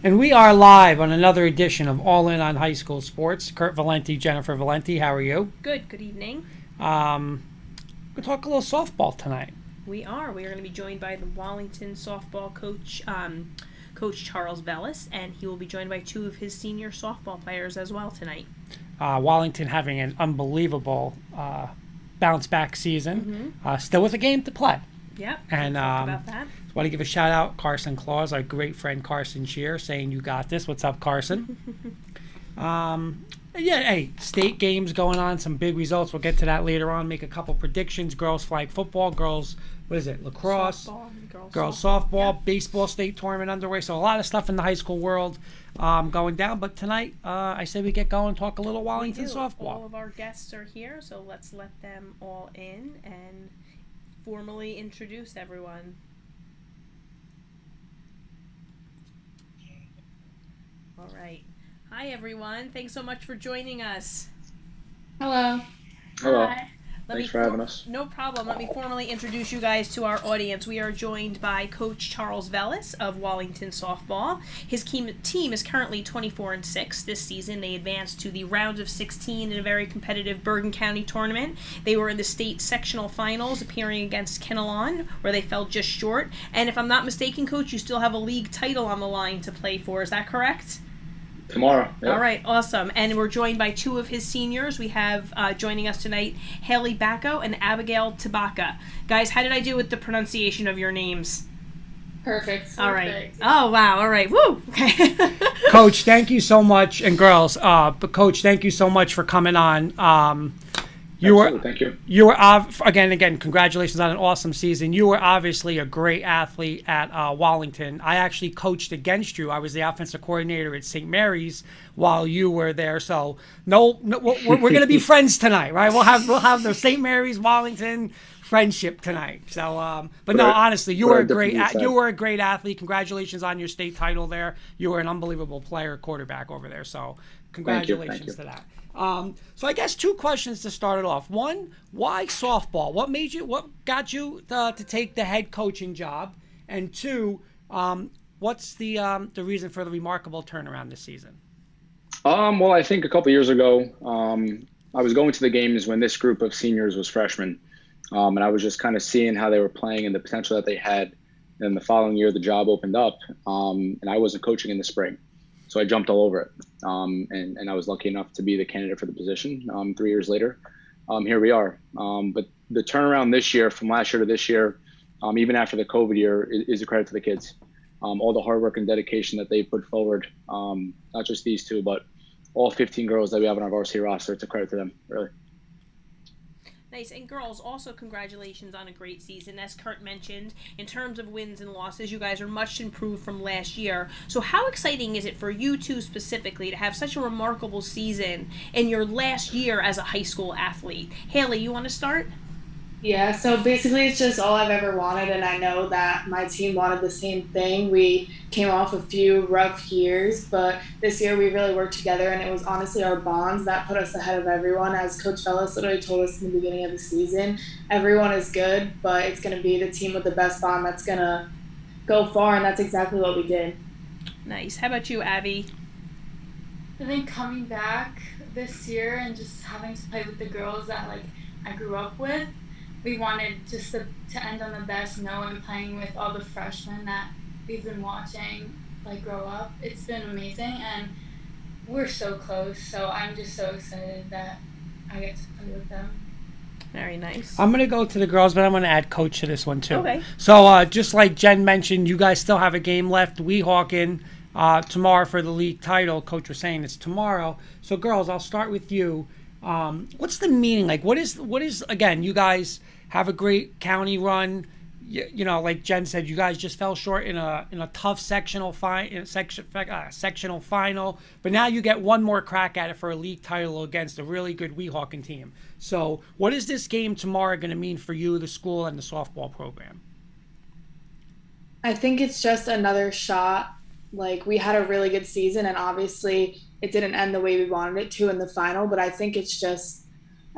And we are live on another edition of All In on High School Sports. Kurt Valenti, Jennifer Valenti, how are you? Good evening. We'll talk a little softball tonight. We are going to be joined by the Wallington Softball Coach, Coach Charles Vellis, and he will be joined by two of his senior softball players as well tonight. Wallington having an unbelievable bounce-back season, still with a game to play. Yep, and about that. Want to give a shout out Carson Claus, our great friend Carson Shear, saying you got this. What's up, Carson? Hey, state games going on, some big results. We'll get to that later on. Make a couple predictions. Girls flag football, girls, lacrosse, girls softball, yep. Baseball state tournament underway. So a lot of stuff in the high school world going down. But tonight, I say we get going and talk a little Wallington softball. All of our guests are here, so let's let them all in and formally introduce everyone. All right. Hi, everyone. Thanks so much for joining us. Hello. Hello. Hi. Thanks for having us. No problem. Let me formally introduce you guys to our audience. We are joined by Coach Charles Vellis of Wallington Softball. His team is currently 24-6 this season. They advanced to the round of 16 in a very competitive Bergen County tournament. They were in the state sectional finals, appearing against Kinnelon, where they fell just short. And if I'm not mistaken, Coach, you still have a league title on the line to play for. Is that correct? Tomorrow. Yep. All right, awesome. And we're joined by two of his seniors. We have joining us tonight Hailey Backo and Abigail Tabaka. Guys, how did I do with the pronunciation of your names? Perfect. All right. Oh, wow. All right. Woo. Okay. Coach, thank you so much. And girls, but Coach, thank you so much for coming on. Thank you. You were again. Congratulations on an awesome season. You were obviously a great athlete at Wallington. I actually coached against you. I was the offensive coordinator at St. Mary's while you were there. So no, we're going to be friends tonight, right? We'll have the St. Mary's Wallington friendship tonight. So, but no, honestly, you were a great athlete. Congratulations on your state title there. You were an unbelievable player, quarterback over there. So congratulations to that. So I guess two questions to start it off. One, why softball? What got you to take the head coaching job? And two, what's the reason for the remarkable turnaround this season? Well, I think a couple years ago, I was going to the games when this group of seniors was freshmen. And I was just kind of seeing how they were playing and the potential that they had. And the following year, the job opened up, and I wasn't coaching in the spring. So I jumped all over it, and I was lucky enough to be the candidate for the position. 3 years later, here we are. But the turnaround this year, from last year to this year, even after the COVID year, is a credit to the kids. All the hard work and dedication that they put forward, not just these two, but all 15 girls that we have on our varsity roster, it's a credit to them, really. Nice. And girls, also congratulations on a great season. As Kurt mentioned, in terms of wins and losses, you guys are much improved from last year. So how exciting is it for you two specifically to have such a remarkable season in your last year as a high school athlete? Hailey, you want to start? Yeah, so basically it's just all I've ever wanted, and I know that my team wanted the same thing. We came off a few rough years, but this year we really worked together, and it was honestly our bonds that put us ahead of everyone. As Coach Vellis literally told us in the beginning of the season, everyone is good, but it's going to be the team with the best bond that's going to go far, and that's exactly what we did. Nice. How about you, Abby? I think coming back this year and just having to play with the girls that I grew up with, we wanted just to end on the best note and playing with all the freshmen that we've been watching grow up. It's been amazing, and we're so close, so I'm just so excited that I get to play with them. Very nice. I'm going to go to the girls, but I'm going to add coach to this one too. Okay. So just like Jen mentioned, you guys still have a game left. Weehawken tomorrow for the league title. Coach was saying it's tomorrow. So girls, I'll start with you. What's the meaning? What is again, you guys have a great county run. You know, like Jen said, you guys just fell short in a tough sectional final, but now you get one more crack at it for a league title against a really good Weehawken team. So what is this game tomorrow going to mean for you, the school, and the softball program? I think it's just another shot. We had a really good season, and obviously it didn't end the way we wanted it to in the final, but I think it's just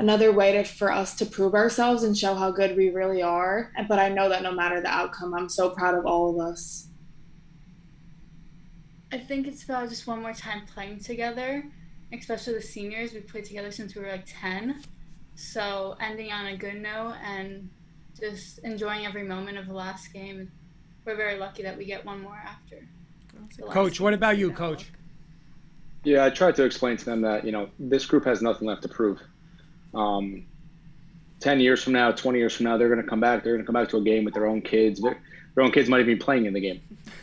another way for us to prove ourselves and show how good we really are. But I know that no matter the outcome, I'm so proud of all of us. I think it's about just one more time playing together, especially the seniors. We played together since we were like 10. So ending on a good note and just enjoying every moment of the last game. We're very lucky that we get one more after the last Coach, what game. about you, Coach? Yeah, I tried to explain to them that, this group has nothing left to prove. 10 years from now, 20 years from now, they're going to come back. They're going to come back to a game with their own kids. Their own kids might even be playing in the game.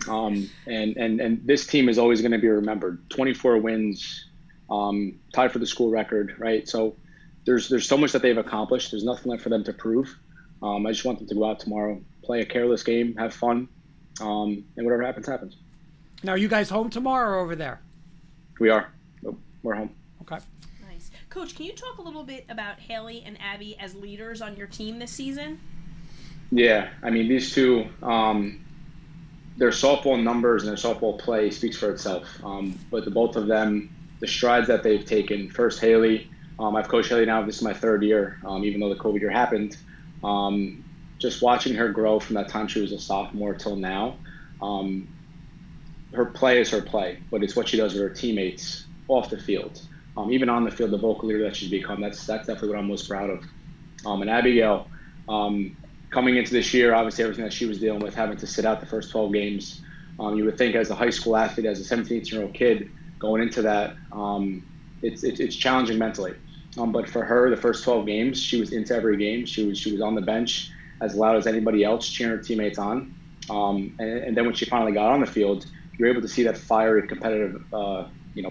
And this team is always going to be remembered. 24 wins, tied for the school record, right? So there's so much that they've accomplished. There's nothing left for them to prove. I just want them to go out tomorrow, play a careless game, have fun, and whatever happens, happens. Now, are you guys home tomorrow or over there? We are. We're home. Okay. Nice. Coach, can you talk a little bit about Hailey and Abby as leaders on your team this season? Yeah, I mean, these two, their softball numbers and their softball play speaks for itself. But the both of them, the strides that they've taken. First, Hailey. I've coached Hailey now. This is my third year, even though the COVID year happened. Just watching her grow from that time she was a sophomore till now. Her play is her play, but it's what she does with her teammates off the field. Even on the field, the vocal leader that she's become, that's definitely what I'm most proud of. And Abigail, coming into this year, obviously everything that she was dealing with, having to sit out the first 12 games, you would think as a high school athlete, as a 17-year-old kid going into that, it's challenging mentally. But for her, the first 12 games, she was into every game. She was on the bench as loud as anybody else, cheering her teammates on. And then when she finally got on the field, you're able to see that fiery, competitive,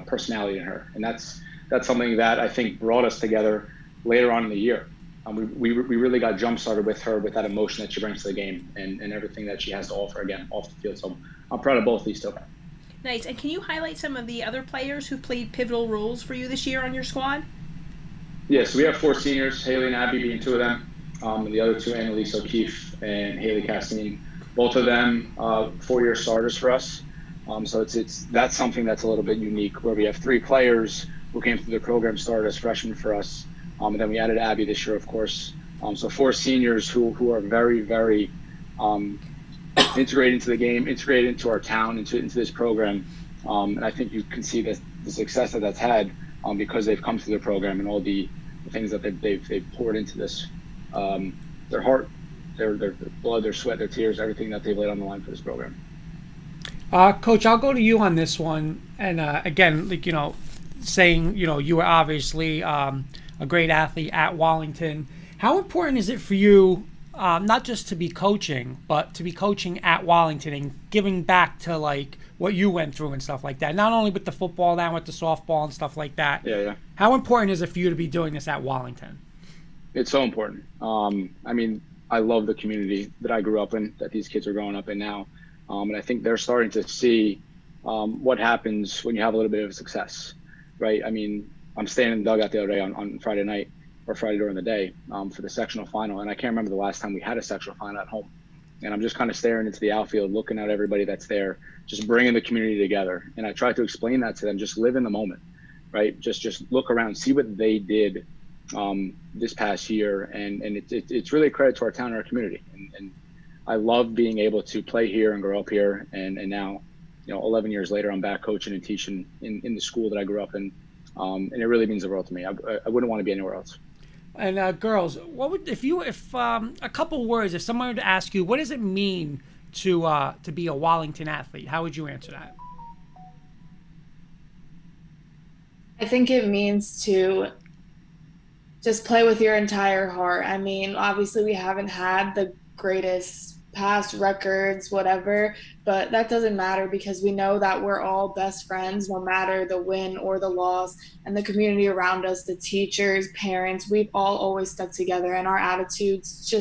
personality in her, and that's something that I think brought us together later on in the year. We really got jump started with her, with that emotion that she brings to the game and everything that she has to offer again off the field. So I'm proud of both these two. Nice. And can you highlight some of the other players who played pivotal roles for you this year on your squad? Yeah, so we have 4 seniors, Hailey and Abby being 2 of them, and the other 2, Annalise O'Keefe and Hailey Castine. Both of them 4-year starters for us. So that's something that's a little bit unique, where we have 3 players who came through the program, started as freshmen for us, and then we added Abby this year, of course. So 4 seniors who are very, very integrated into the game, integrated into our town, into this program, and I think you can see the success that's had because they've come through the program and all the things that they've poured into this, their heart, their blood, their sweat, their tears, everything that they've laid on the line for this program. Coach, I'll go to you on this one. And again, saying, you were obviously a great athlete at Wallington. How important is it for you, not just to be coaching, but to be coaching at Wallington and giving back to what you went through and stuff like that? Not only with the football, now with the softball and stuff like that. Yeah. How important is it for you to be doing this at Wallington? It's so important. I love the community that I grew up in, that these kids are growing up in now. And I think they're starting to see what happens when you have a little bit of success, right? I mean, I'm staying in the dugout the other day on Friday night, or Friday during the day, for the sectional final. And I can't remember the last time we had a sectional final at home. And I'm just kind of staring into the outfield, looking at everybody that's there, just bringing the community together. And I try to explain that to them, just live in the moment, right? Just look around, see what they did this past year. And it's really a credit to our town and our community. And I love being able to play here and grow up here. And now, 11 years later, I'm back coaching and teaching in the school that I grew up in. And it really means the world to me. I wouldn't want to be anywhere else. And girls, what would if a couple words, if someone were to ask you, what does it mean to be a Wallington athlete? How would you answer that? I think it means to just play with your entire heart. I mean, obviously we haven't had the greatest past records, whatever, but that doesn't matter because we know that we're all best friends no matter the win or the loss. And the community around us, the teachers, parents, we've all always stuck together, and our attitudes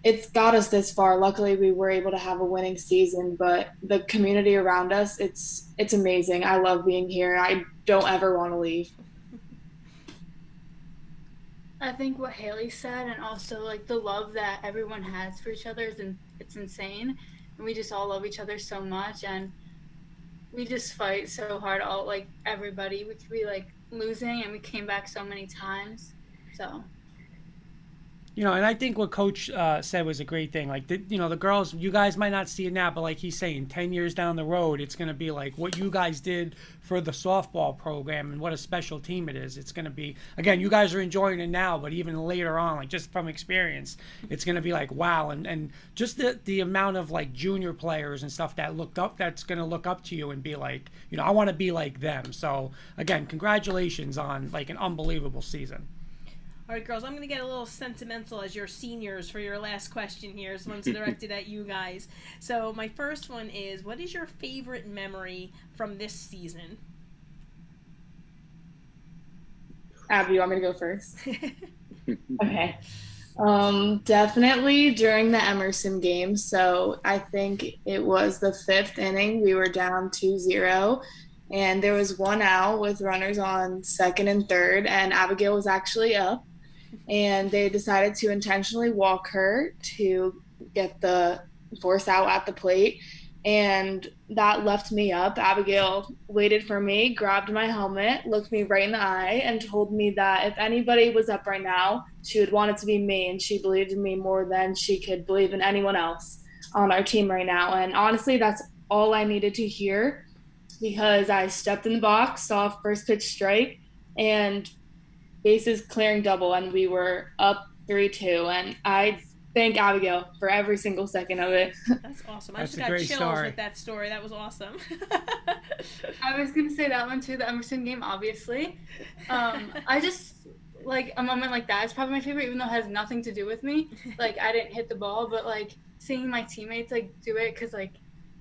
it's got us this far. Luckily we were able to have a winning season, but the community around us, it's amazing. I love being here. I don't ever want to leave. I think what Hailey said, and also the love that everyone has for each other it's insane. And we just all love each other so much, and we just fight so hard. All everybody, we could be losing, and we came back so many times. So You know, and I think what Coach said was a great thing. Like, the girls, you guys might not see it now, but like he's saying, 10 years down the road, it's going to be like what you guys did for the softball program and what a special team it is. It's going to be, again, you guys are enjoying it now, but even later on, like just from experience, it's going to be like, wow. And just the amount of like junior players and stuff that looked up, that's going to look up to you and be like, I want to be like them. So again, congratulations on like an unbelievable season. All right, girls, I'm going to get a little sentimental as your seniors for your last question here. This one's directed at you guys. So my first one is, what is your favorite memory from this season? Abby, you want me to go first? Okay. Definitely during the Emerson game. So I think it was the 5th inning. We were down 2-0. And there was one out with runners on 2nd and 3rd. And Abigail was actually up. And they decided to intentionally walk her to get the force out at the plate. And that left me up. Abigail waited for me, grabbed my helmet, looked me right in the eye, and told me that if anybody was up right now, she would want it to be me. And she believed in me more than she could believe in anyone else on our team right now. And honestly, that's all I needed to hear, because I stepped in the box, saw first pitch strike, and bases clearing double, and we were up 3-2. And I thank Abigail for every single second of it. That's awesome. That's I just got chills with that story. That was awesome. I was going to say that one too, the Emerson game, obviously. I just, like, a moment like that is probably my favorite, even though it has nothing to do with me. Like, I didn't hit the ball, but, like, seeing my teammates, like, do it, because, like,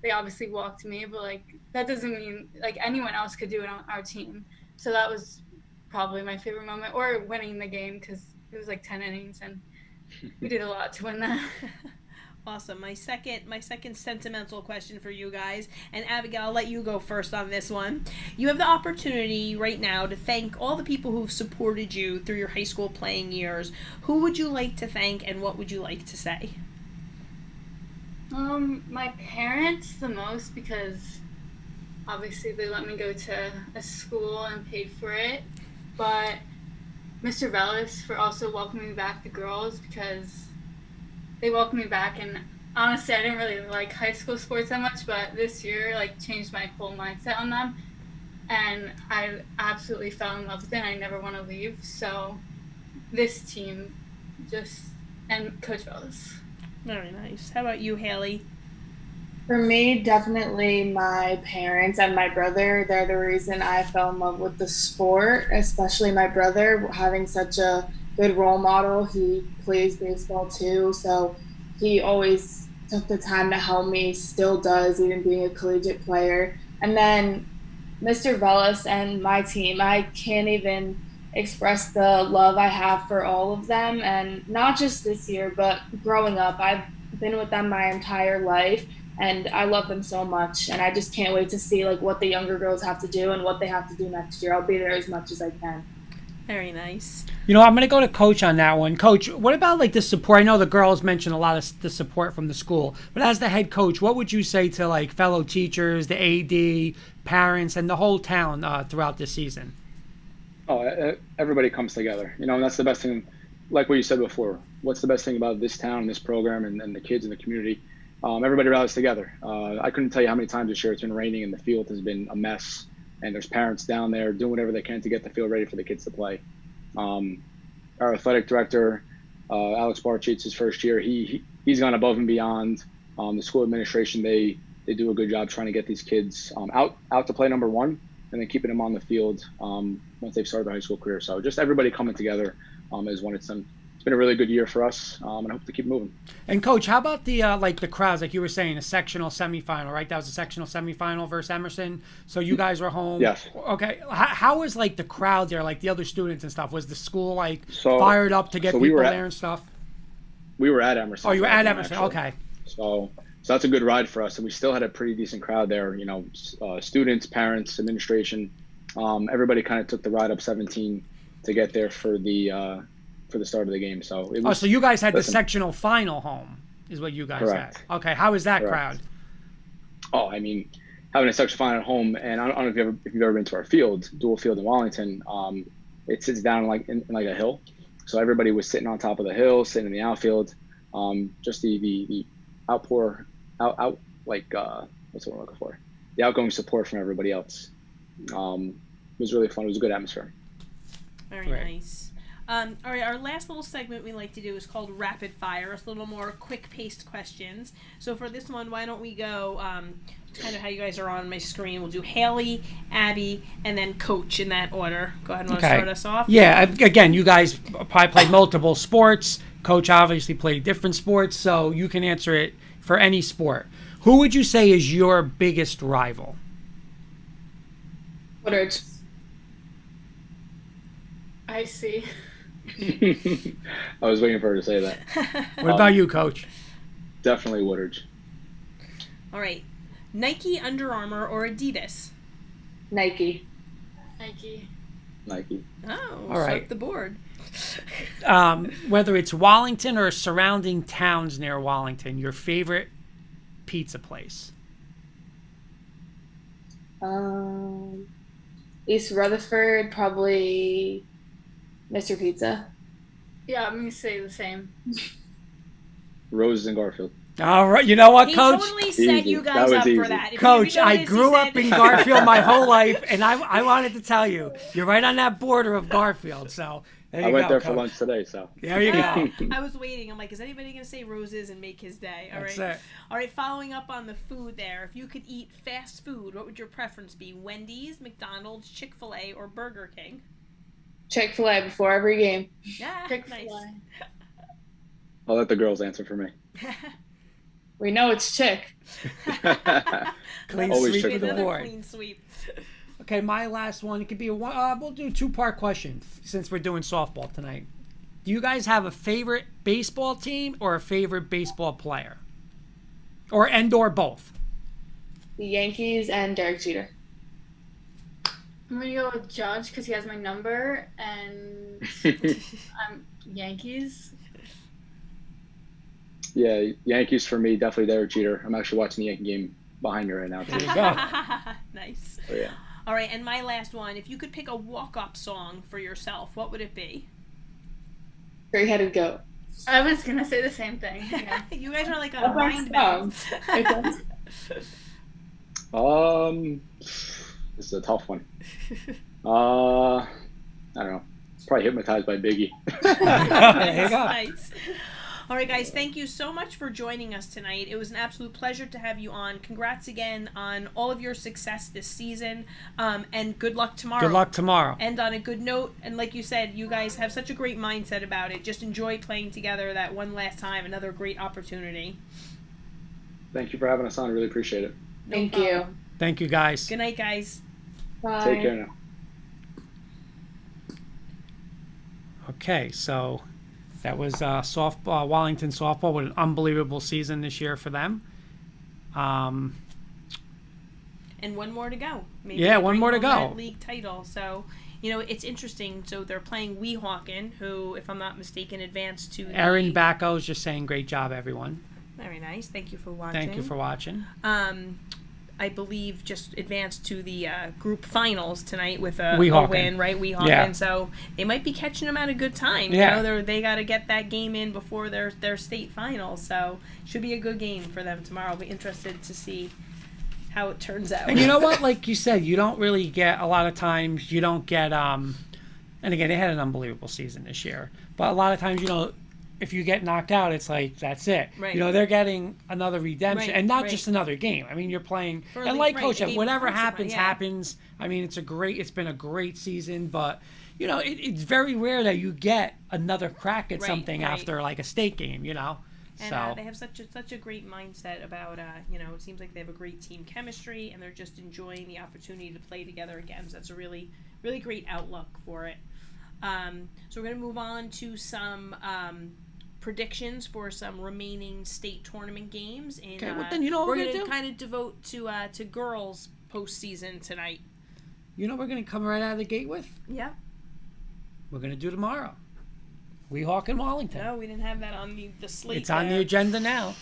they obviously walked me, but, like, that doesn't mean, like, anyone else could do it on our team. So that was probably my favorite moment, or winning the game, because it was like 10 innings and we did a lot to win that. Awesome. My second sentimental question for you guys, and Abigail, I'll let you go first on this one. You have the opportunity right now to thank all the people who've supported you through your high school playing years. Who would you like to thank, and what would you like to say? My parents the most, because obviously they let me go to a school and paid for it. But Mr. Vellis for also welcoming back the girls, because they welcomed me back, and honestly I didn't really like high school sports that much, but this year like changed my whole mindset on them, and I absolutely fell in love with it, and I never want to leave. So this team and Coach Vellis. Very nice. How about you, Hailey? For me, definitely my parents and my brother. They're the reason I fell in love with the sport, especially my brother, having such a good role model. He plays baseball too, so he always took the time to help me, still does, even being a collegiate player. And then Mr. Vellis and my team, I can't even express the love I have for all of them, and not just this year, but growing up. I've been with them my entire life, and I love them so much, and I just can't wait to see like what the younger girls have to do and what they have to do next year. I'll be there as much as I can. Very nice. I'm going to go to Coach on that one. Coach, what about like the support? I know the girls mentioned a lot of the support from the school, but as the head coach, what would you say to like fellow teachers, the AD, parents, and the whole town throughout this season? Oh, everybody comes together, and that's the best thing. Like what you said before, what's the best thing about this town, this program, and the kids in the community? Everybody rallies together. I couldn't tell you how many times this year it's been raining and the field has been a mess, and there's parents down there doing whatever they can to get the field ready for the kids to play. Our athletic director, Alex Barchi, it's his first year. He's gone above and beyond. The school administration, they do a good job trying to get these kids out to play number one, and then keeping them on the field once they've started their high school career. So just everybody coming together is when it's been a really good year for us, and I hope to keep moving. And Coach, how about the like the crowds? Like you were saying, a sectional semifinal, right? That was a sectional semifinal versus Emerson. So you guys were home. Yes. Okay. How was like the crowd there? Like the other students and stuff. Was the school fired up to get people there and stuff? We were at Emerson. Oh, you were at Emerson. Actually. Okay. So that's a good ride for us, and we still had a pretty decent crowd there. Students, parents, administration, everybody kind of took the ride up 17 to get there for the start of the game. So it was, so you guys had the sectional final home, is what you guys correct. had. Okay, how was that Correct. crowd? Oh, I mean, having a sectional final at home, and I don't know if you've ever been to our field, dual field in Wallington. It sits down in like a hill, So everybody was sitting on top of the hill, sitting in the outfield. Just the outpour, what's what I'm looking for? The outgoing support from everybody else. It was really fun. It was a good atmosphere. Very nice. All right, our last little segment we like to do is called Rapid Fire. It's a little more quick-paced questions. So for this one, why don't we go kind of how you guys are on my screen. We'll do Hailey, Abby, and then Coach in that order. Go ahead and want to start us off. Yeah, again, you guys probably played multiple sports. Coach obviously played different sports, so you can answer it for any sport. Who would you say is your biggest rival? Woodridge. I see. I was waiting for her to say that. What about you, Coach? Definitely Woodridge. All right. Nike, Under Armour, or Adidas? Nike. Nike. Nike. Oh, all right. Swept the board. Whether it's Wallington or surrounding towns near Wallington, your favorite pizza place? East Rutherford, probably Mr. Pizza. Yeah, I'm going to say the same. Roses and Garfield. All right, you know what, He Coach? totally set Easy. you That guys was up easy. for that. If Coach, you I noticed, he grew said- up in Garfield my whole life, and I wanted to tell you, you're right on that border of Garfield. So there you I went go, there Coach. for lunch today, so. There you go. I was waiting. I'm like, is anybody going to say Roses and make his day? All That's right. it. All right, following up on the food there, if you could eat fast food, what would your preference be? Wendy's, McDonald's, Chick-fil-A, or Burger King? Chick-fil-A before every game. Yeah, Chick-fil-A. nice. I'll let the girls answer for me. We know it's Chick. Clean Always sweep check of the Another board. clean sweep. Okay, my last one. It could be a one. We'll do a two-part question since we're doing softball tonight. Do you guys have a favorite baseball team or a favorite baseball player, or both? The Yankees and Derek Jeter. I'm going to go with Judge because he has my number, and I'm Yankees. Yeah, Yankees for me, definitely Derek Jeter. I'm actually watching the Yankee game behind me right now. There you go. Nice. So, yeah. All right, and my last one. If you could pick a walk-up song for yourself, what would it be? Three-headed goat. I was going to say the same thing. Yeah. You guys are like on That's a my mind bound. song. This is a tough one. I don't know. Probably Hypnotized by Biggie. There you go. Nice. All right, guys, thank you so much for joining us tonight. It was an absolute pleasure to have you on. Congrats again on all of your success this season, and good luck tomorrow. Good luck tomorrow. And on a good note, and like you said, you guys have such a great mindset about it. Just enjoy playing together that one last time. Another great opportunity. Thank you for having us on. I really appreciate it. No Thank problem. you. Thank you, guys. Good night, guys. Bye. Take care now. Okay, so that was softball, Wallington Softball with an unbelievable season this year for them. And one more to go. Maybe Yeah, they one bring more to home go. that league title. So, you know, it's interesting. So they're playing Weehawken, who, if I'm not mistaken, advanced to Erin the... Backo is just saying great job, everyone. Very nice. Thank you for watching. Thank you for watching. I believe just advanced to the group finals tonight with a Weehawken. win, right? Weehawken. Yeah. So they might be catching them at a good time. Yeah. You know, they got to get that game in before their state finals. So should be a good game for them tomorrow. I'll be interested to see how it turns out. And you know what? Like you said, you don't really get a lot of times. You don't get. And again, they had an unbelievable season this year. But a lot of times, you know, if you get knocked out, it's like that's it. Right. You know, they're getting another redemption, Right, and not right. just another game. I mean, you're playing, For and the- like right, Coach the said, game whatever becomes happens, yeah. happens. I mean, it's been a great season, but you know, it's very rare that you get another crack at Right, something right. after like a state game. You know, And so they have such a great mindset about, you know, it seems like they have a great team chemistry, and they're just enjoying the opportunity to play together again. So that's a really, really great outlook for it. So we're going to move on to some predictions for some remaining state tournament games. And, Okay, well, then you know what we're gonna gonna do? kind of devote to girls postseason tonight. you know, we're gonna come right out of the gate with. Yeah. We're gonna do tomorrow. Weehawken and Wallington. No, we didn't have that on the slate. It's on the there. agenda now.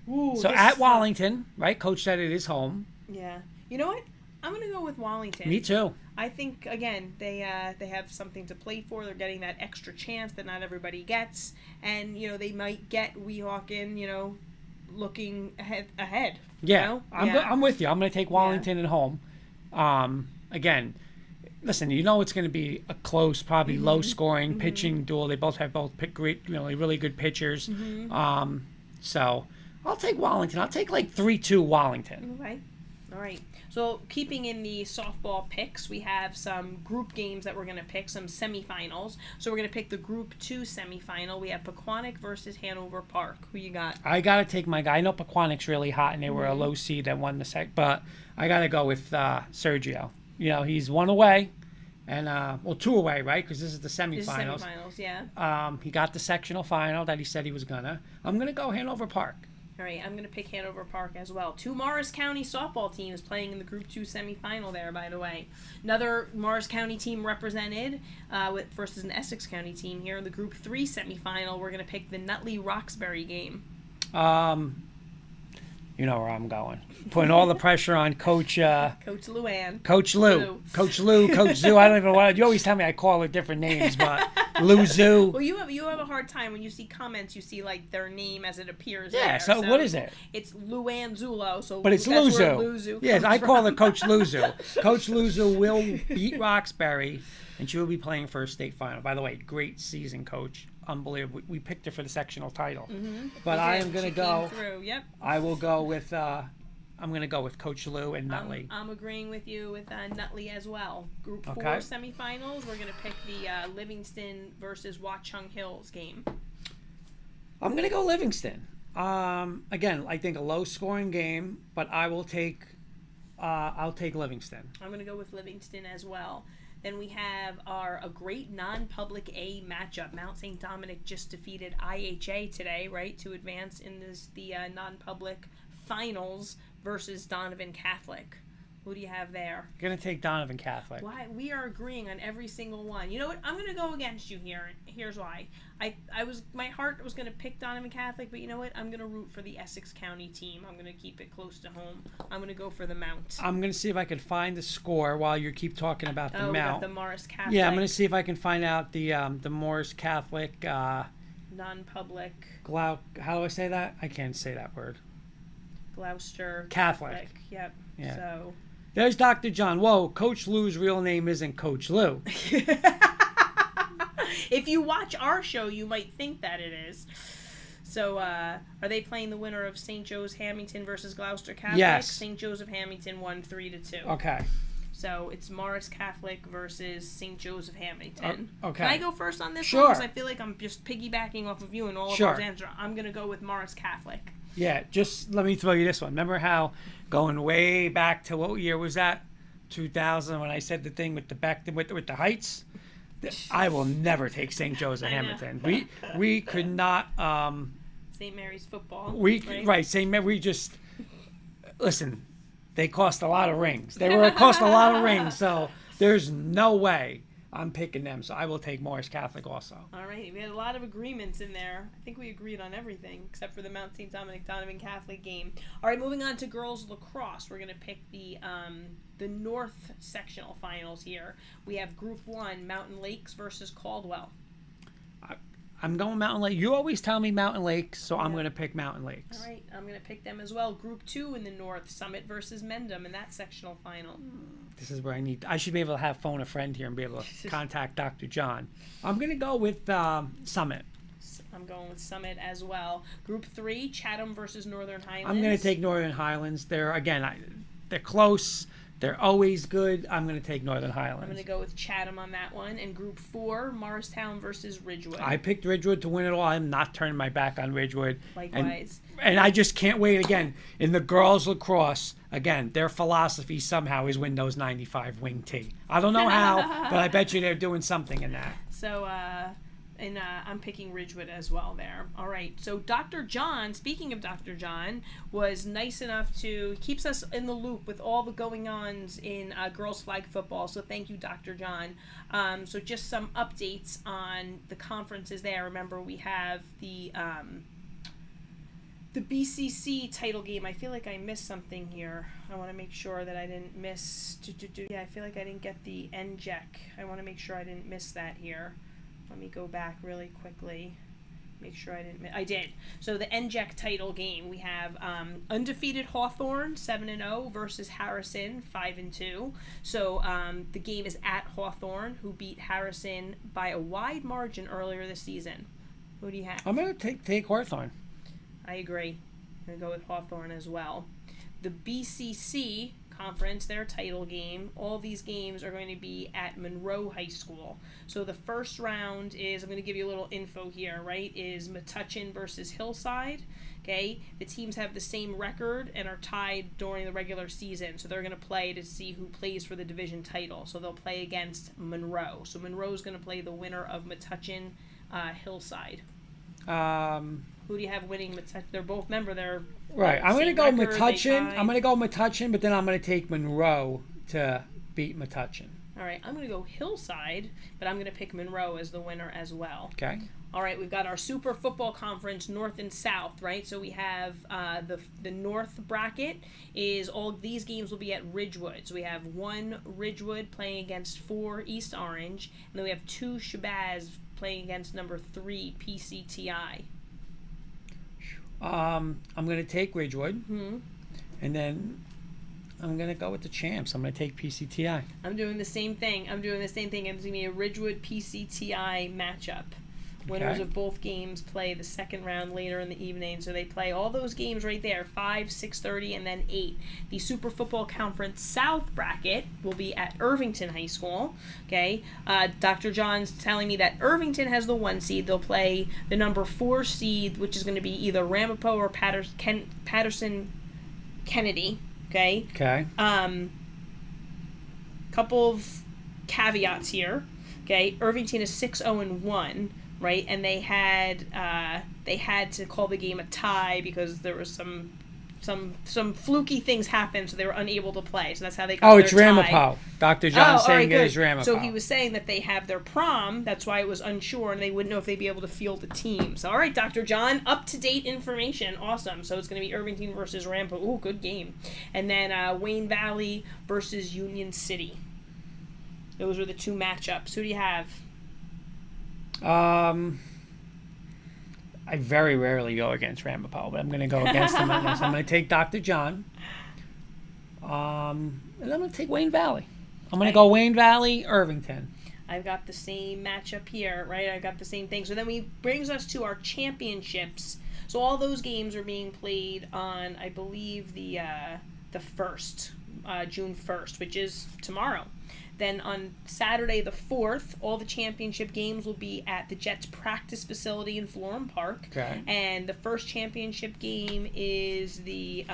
Ooh, So this at is- Wallington, right? Coach said it is home. Yeah. You know what? I'm going to go with Wallington. Me too. I think, again, they have something to play for. They're getting that extra chance that not everybody gets. And, they might get Weehawken, looking ahead. Yeah, I'm with you. I'm going to take Wallington at home. Again, listen, it's going to be a close, probably low-scoring pitching duel. They both have great, really good pitchers. So I'll take Wallington. I'll take like 3-2 Wallington. Okay. All right. So keeping in the softball picks, we have some group games that we're going to pick, some semifinals. So we're going to pick the Group 2 semifinal. We have Paquonic versus Hanover Park. Who you got? I got to take my guy. I know Paquonic's really hot, and they were a low seed that won the sec, but I got to go with Sergio. He's one away, and, two away, right? Because this is the semifinals. This is semifinals, yeah. He got the sectional final that he said he was going to. I'm going to go Hanover Park. All right, I'm going to pick Hanover Park as well. 2 Morris County softball teams playing in the Group 2 semifinal there, by the way. Another Morris County team represented versus an Essex County team here in the Group 3 semifinal. We're going to pick the Nutley-Roxbury game. You know where I'm going. Putting all the pressure on Coach Luann. Coach Lou. Coach Lou. Coach Zoo. I don't even know what. You always tell me I call her different names, but Lou Zoo. Well, you have a hard time when you see comments. You see like their name as it appears. Yeah. There. So what is it? It's Luann Zulo. So but it's that's Luzu. Where Luzu Yes, I comes call her from. Coach Luzu. Coach Luzu will beat Roxbury, and she will be playing for a state final. By the way, great season, Coach. Unbelievable. We picked her for the sectional title. But I am going to go. Yep. I will go with. I'm going to go with Coach Lou and Nutley. I'm agreeing with you with Nutley as well. Group 4 Okay. semifinals, we're going to pick the Livingston versus Watchung Hills game. I'm going to go Livingston. Again, I think a low-scoring game, but I'll take Livingston. I'm going to go with Livingston as well. Then we have a great non-public A matchup. Mount St. Dominic just defeated IHA today, right, to advance in the non-public finals versus Donovan Catholic. Who do you have there? Going to take Donovan Catholic. Why we are agreeing on every single one. You know what? I'm going to go against you here. Here's why. My heart was going to pick Donovan Catholic, but you know what? I'm going to root for the Essex County team. I'm going to keep it close to home. I'm going to go for the Mount. I'm going to see if I can find the score while you keep talking about the We Mount. got the Morris Catholic. Yeah, I'm going to see if I can find out the Morris Catholic non-public how do I say that? I can't say that word. Gloucester Catholic. Yep. Yeah. So there's Dr. John. Whoa, Coach Lou's real name isn't Coach Lou. if you watch our show, you might think that it is. So, are they playing the winner of St. Joe's Hamilton versus Gloucester Catholic? Yes. St. Joseph Hamilton won 3-2. Okay. So it's Morris Catholic versus St. Joseph Hamilton. Okay. Can I go first on this Sure. one? Because I feel like I'm just piggybacking off of you and all of Sure. our answers. I'm going to go with Morris Catholic. Yeah, just let me throw you this one. Remember how going way back to what year was that? 2000 when I said the thing with the with the heights? I will never take St. Joseph I know. Hamilton. We could not St. Mary's football. right, St. Mary, we just listen, they cost a lot of rings. Cost a lot of rings, so there's no way I'm picking them. So I will take Morris Catholic also. All right, we had a lot of agreements in there. I think we agreed on everything except for the Mount St. Dominic Donovan Catholic game. All right, moving on to girls lacrosse. We're going to pick the North sectional finals here. We have Group 1, Mountain Lakes versus Caldwell. I'm going Mountain Lake. You always tell me Mountain Lakes, so I'm going to pick Mountain Lakes. All right, I'm going to pick them as well. Group 2 in the North, Summit versus Mendham in that sectional final. This is where I should be able to phone a friend here and be able to contact Dr. John. I'm going to go with Summit. I'm going with Summit as well. Group 3, Chatham versus Northern Highlands. I'm going to take Northern Highlands. They're close. They're always good. I'm going to take Northern Highlands. I'm going to go with Chatham on that one. And Group 4, Morristown versus Ridgewood. I picked Ridgewood to win it all. I'm not turning my back on Ridgewood. Likewise. And I just can't wait again. In the girls lacrosse, again, their philosophy somehow is Windows 95 wing T. I don't know how, but I bet you they're doing something in that. So, I'm picking Ridgewood as well there. All right. So Dr. John, speaking of Dr. John, was nice enough to keeps us in the loop with all the going-ons in girls flag football. So thank you, Dr. John. So just some updates on the conferences there. Remember, we have the The BCC title game, I feel like I missed something here. I want to make sure that I didn't miss... Yeah, I feel like I didn't get the NJEC. I want to make sure I didn't miss that here. Let me go back really quickly. Make sure I didn't miss... I did. So the NJEC title game, we have undefeated Hawthorne, 7-0, versus Harrison, 5-2. So the game is at Hawthorne, who beat Harrison by a wide margin earlier this season. Who do you have? I'm going to take Hawthorne. I agree. I'm going to go with Hawthorne as well. The BCC conference, their title game, all these games are going to be at Monroe High School. So the first round is, I'm going to give you a little info here, right, is Mctuchen versus Hillside. Okay, the teams have the same record and are tied during the regular season. So they're going to play to see who plays for the division title. So they'll play against Monroe. So Monroe's going to play the winner of Mctuchen Hillside. Who do you have winning Mctuchen? They're both, remember, they're right. I'm going to go record, Mctuchen. I'm going to go Mctuchen, but then I'm going to take Monroe to beat Mctuchen. All right, I'm going to go Hillside, but I'm going to pick Monroe as the winner as well. Okay. All right, we've got our Super Football Conference, North and South, right? So we have the North bracket is all these games will be at Ridgewood. So we have 1 Ridgewood playing against 4 East Orange, and then we have 2 Shabazz playing against number 3 PCTI. I'm going to take Ridgewood, and then I'm going to go with the champs. I'm going to take PCTI. I'm doing the same thing. It's going to be a Ridgewood PCTI matchup. Winners of both games play the second round later in the evening. So they play all those games right there, 5, 6:30, and then 8. The Super Football Conference South bracket will be at Irvington High School. Okay, Dr. John's telling me that Irvington has the 1 seed. They'll play the number 4 seed, which is going to be either Ramapo or Patterson Kennedy. Okay. Okay. Couple of caveats here. Okay, Irvington is 6-0-1. Right, and they had to call the game a tie because there was some fluky things happened, so they were unable to play. So that's how they got their it's tie. Ramapo. Dr. John's saying it is Ramapo. So he was saying that they have their prom. That's why it was unsure, and they wouldn't know if they'd be able to field a team. So all right, Dr. John, up to date information, awesome. So it's going to be Irvington versus Ramapo. Ooh, good game. And then Wayne Valley versus Union City. Those are the 2 matchups. Who do you have? I very rarely go against Ramapo, but I'm going to go against him on this. I'm going to take Dr. John. And I'm going to take Wayne Valley. I'm going to go Wayne Valley, Irvington. I've got the same matchup here, right? I've got the same thing. So then brings us to our championships. So all those games are being played on, I believe, the 1st, June 1st, which is tomorrow. Then on Saturday the 4th, all the championship games will be at the Jets practice facility in Florham Park. Okay. And the first championship game is the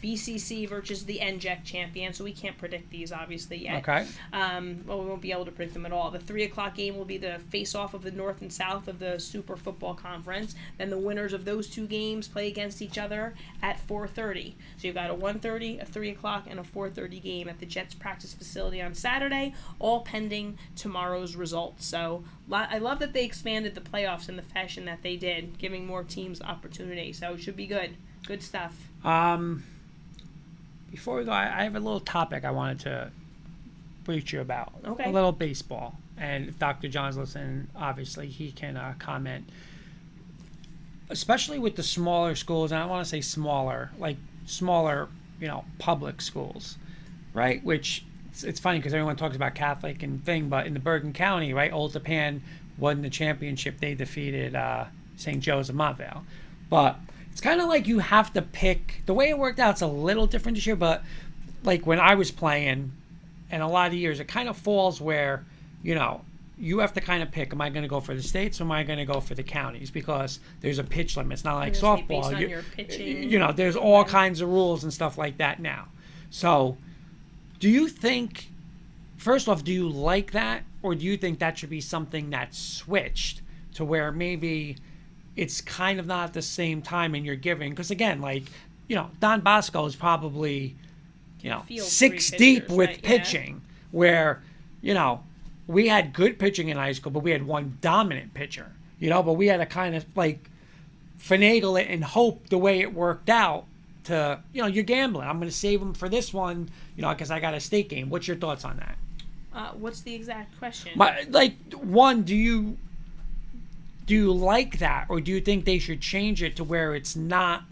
BCC versus the NJEC champion, so we can't predict these obviously yet. Okay. Well, we won't be able to predict them at all. The 3 o'clock game will be the face-off of the North and South of the Super Football Conference. Then the winners of those 2 games play against each other at 4:30. So you've got a 1:30, a 3 o'clock, and a 4:30 game at the Jets practice facility on Saturday, all pending tomorrow's results. So I love that they expanded the playoffs in the fashion that they did, giving more teams the opportunity. So it should be good. Good stuff. Before we go, I have a little topic I wanted to brief you about. Okay. A little baseball. And if Dr. John's listening, obviously he can comment. Especially with the smaller schools, and I don't want to say smaller, public schools, right? Which, it's funny because everyone talks about Catholic and thing, but in the Bergen County, right, Old Japan won the championship. They defeated St. Joe's of Montvale. But it's kind of like you have to pick. The way it worked out, it's a little different this year, but like when I was playing, and a lot of years, it kind of falls where, you have to kind of pick, am I going to go for the states or am I going to go for the counties? Because there's a pitch limit. It's not like softball. Based on your pitching. There's all kinds of rules and stuff like that now. So do you think, first off, do you like that? Or do you think that should be something that's switched to where maybe it's kind of not at the same time and you're giving, because again, Don Bosco is probably, 6 deep with right? pitching, where, we had good pitching in high school, but we had one dominant pitcher, but we had to kind of finagle it and hope the way it worked out to, you're gambling. I'm going to save them for this one, because I got a state game. What's your thoughts on that? What's the exact question? One, do you like that, or do you think they should change it to where it's not,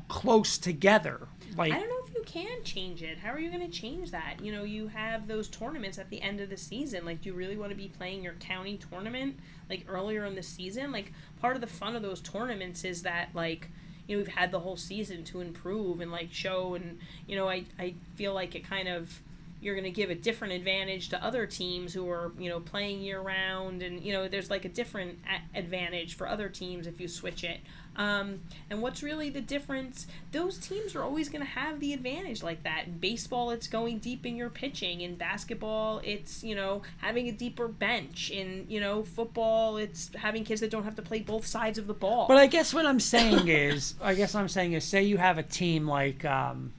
close together? I don't know if you can change it. How are you going to change that? You have those tournaments at the end of the season. Do you really want to be playing your county tournament earlier in the season? Part of the fun of those tournaments is that we've had the whole season to improve and show, and I feel like it kind of, you're going to give a different advantage to other teams who are playing year round, and there's a different advantage for other teams if you switch it. And what's really the difference? Those teams are always going to have the advantage like that. In baseball, it's going deep in your pitching. In basketball, it's having a deeper bench. In football, it's having kids that don't have to play both sides of the ball. But I guess what I'm saying is, say you have a team I don't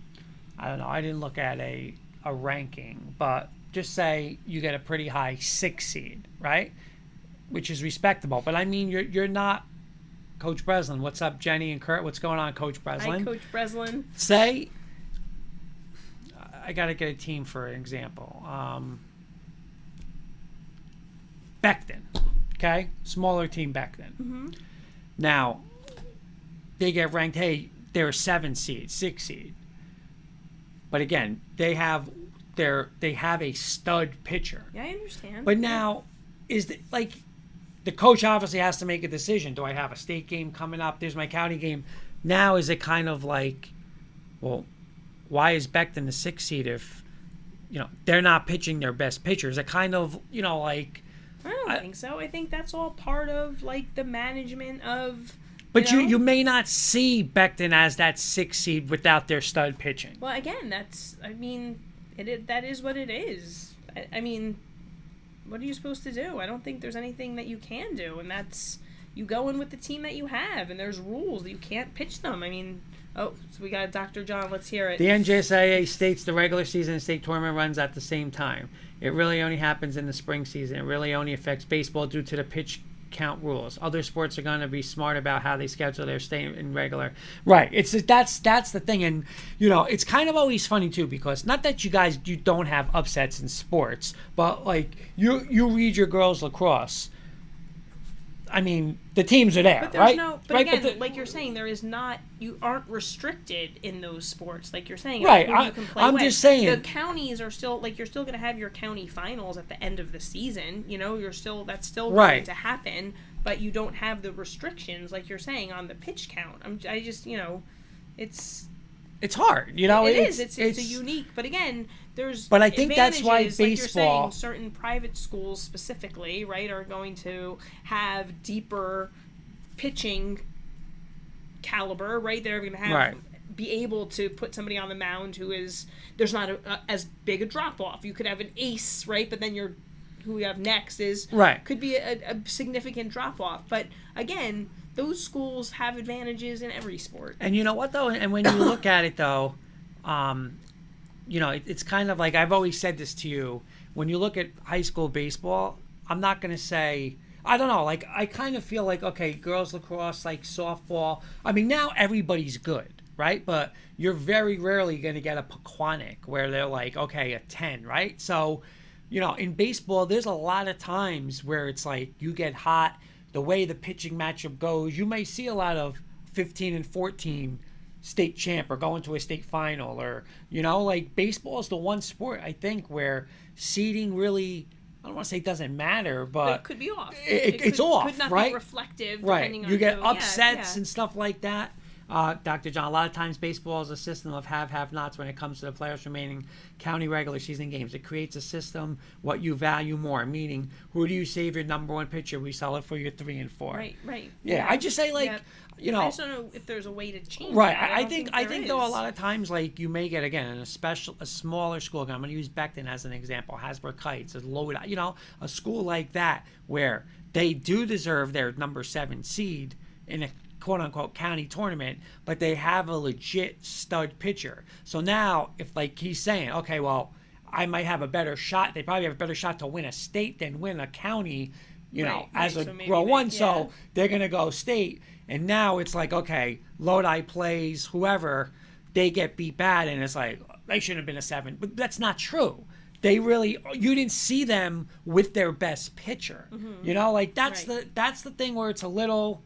know, I didn't look at a ranking, but just say you get a pretty high 6 seed, right? Which is respectable. But I mean, you're not Coach Breslin. What's up, Jenny and Kurt? What's going on, Coach Breslin? Hi, Coach Breslin. Say, I got to get a team for example. Beckton, okay? Smaller team Beckton. Mm-hmm. Now, they get ranked, hey, they're a 7 seed, 6 seed. But again, they have a stud pitcher. Yeah, I understand. But now, the coach obviously has to make a decision. Do I have a state game coming up? There's my county game. Now, is it kind of well, why is Beckton the 6 seed if, they're not pitching their best pitcher? Is it kind of, I don't think so. I think that's all part of, the management of... But you may not see Beckton as that 6 seed without their stud pitching. Well, again, that is what it is. I mean, what are you supposed to do? I don't think there's anything that you can do, and that's, you go in with the team that you have, and there's rules that you can't pitch them. I mean, so we got Dr. John. Let's hear it. The NJSIA states the regular season and state tournament runs at the same time. It really only happens in the spring season. It really only affects baseball due to the pitch count rules. Other sports are going to be smart about how they schedule their state in regular. Right. That's the thing, and it's kind of always funny too, because not that you don't have upsets in sports, but you read your girls lacrosse. I mean, the teams are there, but there's right? But right? again, you're saying, there is not. You aren't restricted in those sports, you're saying. Right. Who you can play I'm with. just saying. The counties are still you're still going to have your county finals at the end of the season. That's still going to happen, but you don't have the restrictions you're saying on the pitch count. It's hard, It's a unique, but again, there's. But I think that's why baseball. You're saying, certain private schools specifically, right, are going to have deeper pitching caliber, right? They're going to have be able to put somebody on the mound there's not as big a drop off. You could have an ace, right, but then who we have next could be a significant drop off. But again, those schools have advantages in every sport. And you know what, though? And when you look at it, though, it's kind of I've always said this to you. When you look at high school baseball, I'm not going to say, I don't know, I kind of feel okay, girls lacrosse, softball. I mean, now everybody's good, right? But you're very rarely going to get a Paquonic where they're okay, a 10, right? So, in baseball, there's a lot of times where it's you get hot. The way the pitching matchup goes, you may see a lot of 15 and 14 state champ or going to a state final, or baseball is the one sport I think where seeding really, I don't want to say it doesn't matter, but it could be off. It's off, could not right? Be reflective, right? Depending on you get who, upsets and stuff like that. Dr. John, a lot of times baseball is a system of have-nots when it comes to the players remaining county regular season games. It creates a system what you value more, meaning who do you save your number one pitcher? We sell it for your 3 and 4. Right. Yeah, I just say I just don't know if there's a way to change right. that. I think though a lot of times you may get, again, in a smaller school. I'm going to use Beckton as an example. Hasbrook Heights is low, a school like that where they do deserve their number 7 seed in a quote-unquote county tournament, but they have a legit stud pitcher. So now, if he's saying, okay, well, I might have a better shot, they probably have a better shot to win a state than win a county you know, Right, as right. a So maybe Grow they- 1. yeah. So they're going to go state. And now it's like, okay, Lodi plays whoever, they get beat bad, and it's like, they shouldn't have been a 7. But that's not true. They really, you didn't see them with their best pitcher. You know, like that's Right. the thing where it's a little,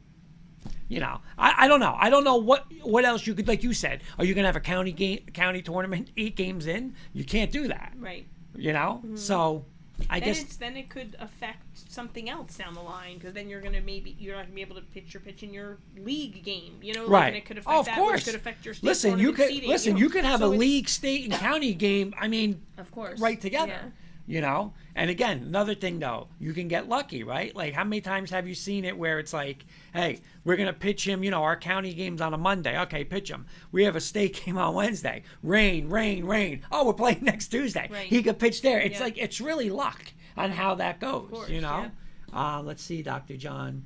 you know, I don't know. I don't know what else you could, like you said, are you going to have a county tournament 8 games in? You can't do that. Right. You know? So I Then guess then it could affect something else down the line, because then you're not gonna be able to pitch in your league game. You know, like, right. and it could affect Oh, of that. course. Which could affect your state listen, you tournament could seeding, listen. know? You could have So a it's- league, state, and county game. I mean, of course, right together. Yeah. You know, and again, another thing though, you can get lucky, right? Like, how many times have you seen it where it's like, hey, we're gonna pitch him, you know, our county game's on a Monday, okay, pitch him. We have a state game on Wednesday. Rain, rain, rain. Oh, we're playing next Tuesday. Right. He could pitch there. It's Yeah. like, it's really luck on how that goes. course, You know. Let's see, Dr. John.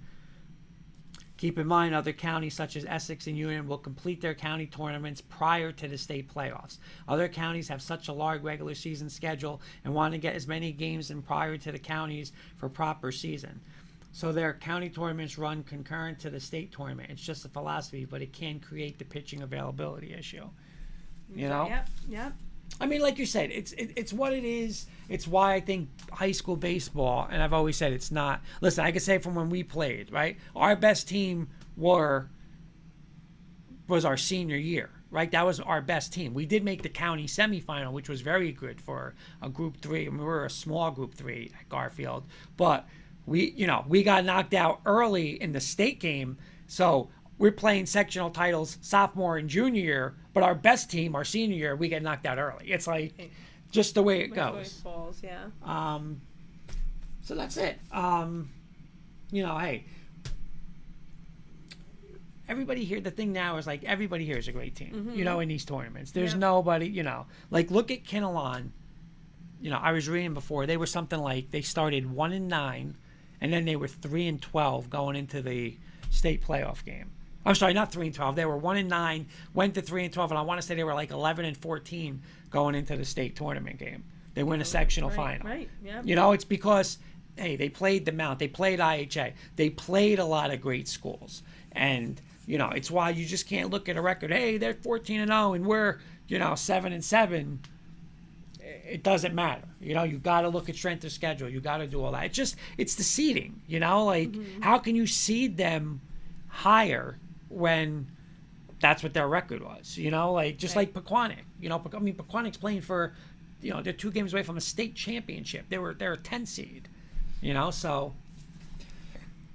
Keep in mind, other counties such as Essex and Union will complete their county tournaments prior to the state playoffs. Other counties have such a large regular season schedule and want to get as many games in prior to the counties for proper season. So their county tournaments run concurrent to the state tournament. It's just a philosophy, but it can create the pitching availability issue. You know? Yep. Yep. I mean, like you said, it's what it is. It's why I think high school baseball, and I've always said it's not. Listen, I can say from when we played, right? Our best team was our senior year, right? That was our best team. We did make the county semifinal, which was very good for a Group 3. I mean, we were a small Group 3 at Garfield, but we got knocked out early in the state game, so we're playing sectional titles sophomore and junior year, but our best team, our senior year, we get knocked out early. It's like just the way it That's goes. Falls, yeah. So that's it. You know, hey, everybody here, the thing now is like everybody here is a great team, you know, in these tournaments. There's Yeah. nobody, you know, like look at Kinnelon. You know, I was reading before, they were something like they started 1-9, and then they were 3-12 going into the state playoff game. I'm sorry, not 3-12. They were 1-9, went to 3-12, and I want to say they were like 11-14 going into the state tournament game. They win a sectional final. Right. Yeah. You know, it's because, hey, they played the Mount, they played IHA, they played a lot of great schools, and you know, it's why you just can't look at a record. Hey, they're 14-0, and we're 7-7. It doesn't matter. You know, you got to look at strength of schedule. You got to do all that. It's the seeding. You know, like how can you seed them higher when that's what their record was? You know, like just like Paquonic. You know, I mean, Paquonic's playing for, they're 2 games away from a state championship. They're a 10 seed. You know, so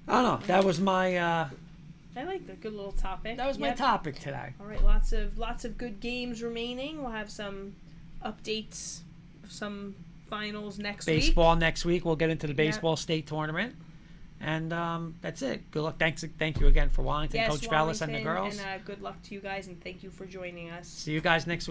I don't know. That was my I like the good little topic. my Yep. topic today. All right, lots of good games remaining. We'll have some updates, some finals next week. Baseball next week. We'll get into the baseball state tournament. And that's it. Good luck. Thank you again for Wallington, Yes, Coach Vellis, and the Wallington, girls. And good luck to you guys, and thank you for joining us. See you guys next week.